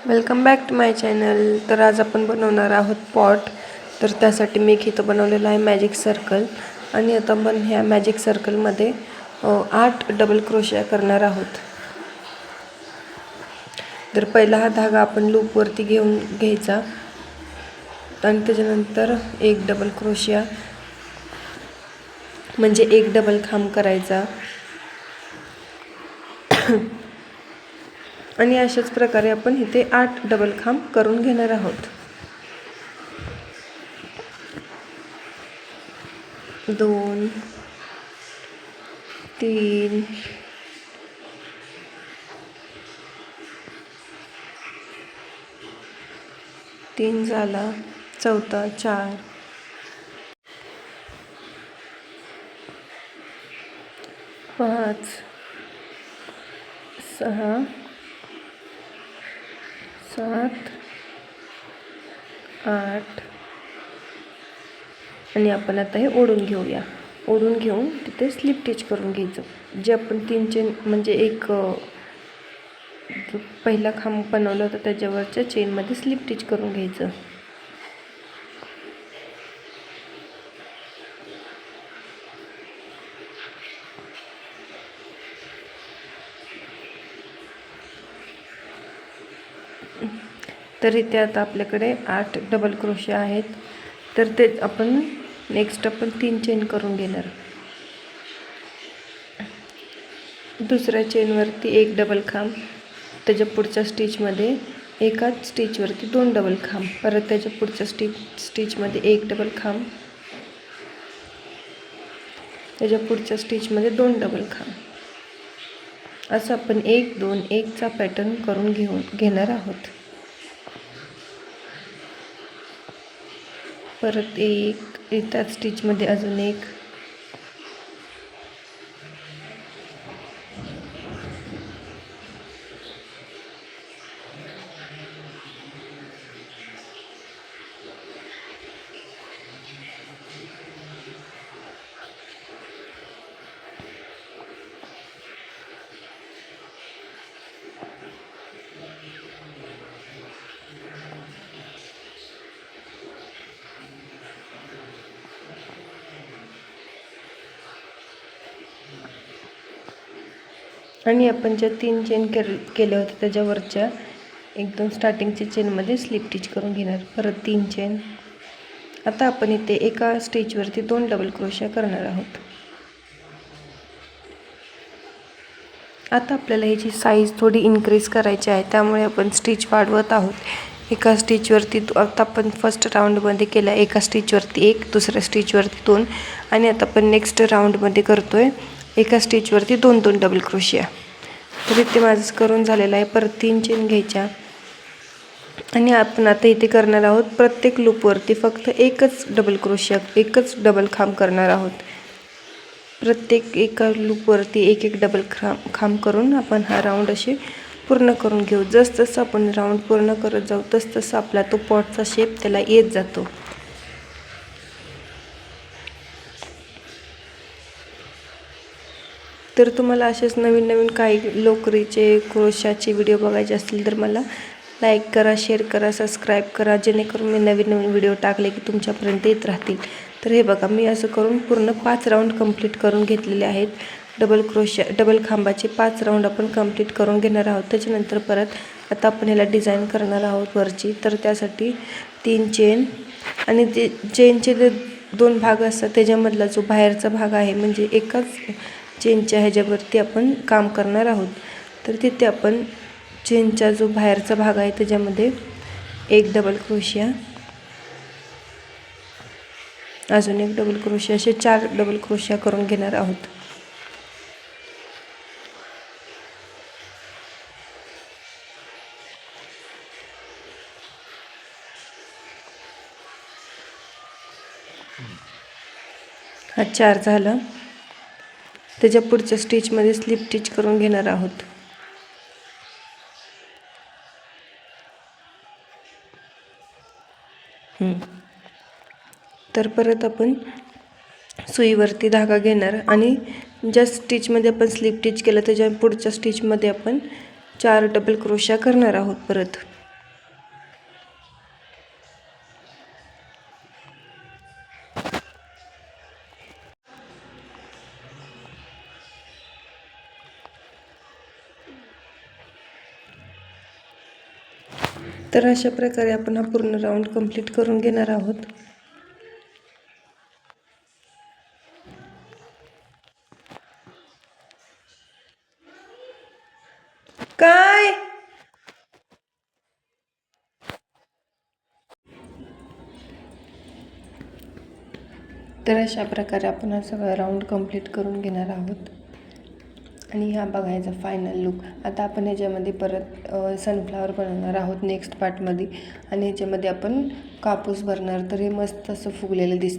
Welcome back to my channel. तर आज आपण बनवणार आहोत पॉट. तर त्यासाठी मी इथं बनवलेला आहे मॅजिक सर्कल. आणि आता आपण ह्या मॅजिक सर्कलमध्ये 8 डबल क्रोशिया करणार आहोत. तर पहिला हा धागा आपण लूपवरती घेऊन घ्यायचा आणि त्याच्यानंतर एक डबल क्रोशिया म्हणजे एक डबल खांब करायचा. आणि अशाच प्रकारे आपण इथे 8 डबल खांब करून घेणार आहोत. 2 3 3 झाला, चौथा 4 5 6 7 8 आणि आपण आता हे ओढून घेऊया. ओढून घेऊन तिथे स्लिप स्टिच करून घ्यायचं. जे आपण 3 चेन म्हणजे एक जो पहिला खांब बनवला होता त्याच्यावरच्या चेनमध्ये स्लिप स्टिच करून घ्यायचं. तर इथे आता आपल्याकडे 8 डबल क्रोशिया आहेत. तर ते आपण नेक्स्ट आपण 3 चेन करून घेणार. दुसऱ्या चेनवरती एक डबल खांब, त्याच्या पुढच्या स्टिचमध्ये एकाच स्टिचवरती 2 डबल खांब, परत त्याच्या पुढच्या स्टिचमध्ये एक डबल खांब, त्याच्या पुढच्या स्टिचमध्ये 2 डबल खांब. असं आपण 1 2 1 चा पॅटर्न करून घेणार आहोत. परत एक त्याच स्टिचमध्ये अजून एक, आणि आपण ज्या 3 चेन केल्या होत्या त्याच्यावरच्या एकदम स्टार्टिंगच्या चेनमध्ये स्लिप स्टिच करून घेणार. परत 3 चेन. आता आपण इथे एका स्टिचवरती 2 डबल क्रोशिया करणार आहोत. आता आपल्याला ह्याची साईज थोडी इन्क्रीज करायची आहे, त्यामुळे आपण स्टिच वाढवत आहोत. एका स्टिचवरती आता आपण फर्स्ट राऊंडमध्ये केला एका स्टिचवरती 1, दुसऱ्या स्टिचवरती 2 आणि आता आपण नेक्स्ट राऊंडमध्ये करतोय एका स्टिचवरती 2 2 डबल क्रोशिया. तर इथे माझं करून झालेलं आहे. परत 3 चेन घ्यायच्या आणि आपण आता इथे करणार आहोत प्रत्येक लूपवरती फक्त एकच डबल क्रोशिया, एकच डबल खांब करणार आहोत. प्रत्येक एका लूपवरती एक एक डबल खांब करून आपण हा राऊंड असे पूर्ण करून घेऊ. जसं आपण राऊंड पूर्ण करत जाऊ तसं आपला तो पॉटचा शेप त्याला येत जातो. तर तुम्हाला असेच नवीन नवीन काही लोकरीचे क्रोशाचे व्हिडिओ बघायचे असतील तर मला लाईक करा, शेअर करा, सबस्क्राईब करा, जेणेकरून मी नवीन नवीन व्हिडिओ टाकले की तुमच्यापर्यंत येत राहतील. तर हे बघा, मी असं करून पूर्ण 5 राऊंड कंप्लीट करून घेतलेले आहेत. डबल खांबाचे 5 राऊंड आपण कंप्लीट करून घेणार आहोत. त्याच्यानंतर परत आता आपण ह्याला डिझाईन करणार आहोत वरची. तर त्यासाठी 3 चेन आणि ते चेनचे जे 2 भाग असतात त्याच्यामधला जो बाहेरचा भाग आहे म्हणजे एकाच चेनच्या ह्याच्यावरती आपण काम करणार आहोत. तर तिथे आपण चेनचा जो बाहेरचा भाग आहे त्याच्यामध्ये एक डबल क्रोशिया, अजून एक डबल क्रोशिया, असे 4 डबल क्रोशिया करून घेणार आहोत. हा 4 झाला. त्याच्या पुढच्या स्टिचमध्ये स्लिप स्टिच करून घेणार आहोत. तर परत आपण सुईवरती धागा घेणार आणि ज्या स्टिचमध्ये आपण स्लिप स्टिच केलं त्याच्या पुढच्या स्टिचमध्ये आपण 4 डबल क्रोशिया करणार आहोत. परत तर अशा प्रकारे आपण हा पूर्ण राऊंड कंप्लीट करून घेणार आहोत. काय तर अशा प्रकारे आपण हा सगळा राऊंड कंप्लीट करून घेणार आहोत. आणि हा बघायचा फायनल लुक. आता आपण ह्याच्यामध्ये परत सनफ्लावर बनवणार आहोत नेक्स्ट पार्टमध्ये. आणि ह्याच्यामध्ये आपण कापूस भरणार. तर हे मस्त असं फुगलेलं दिसतं.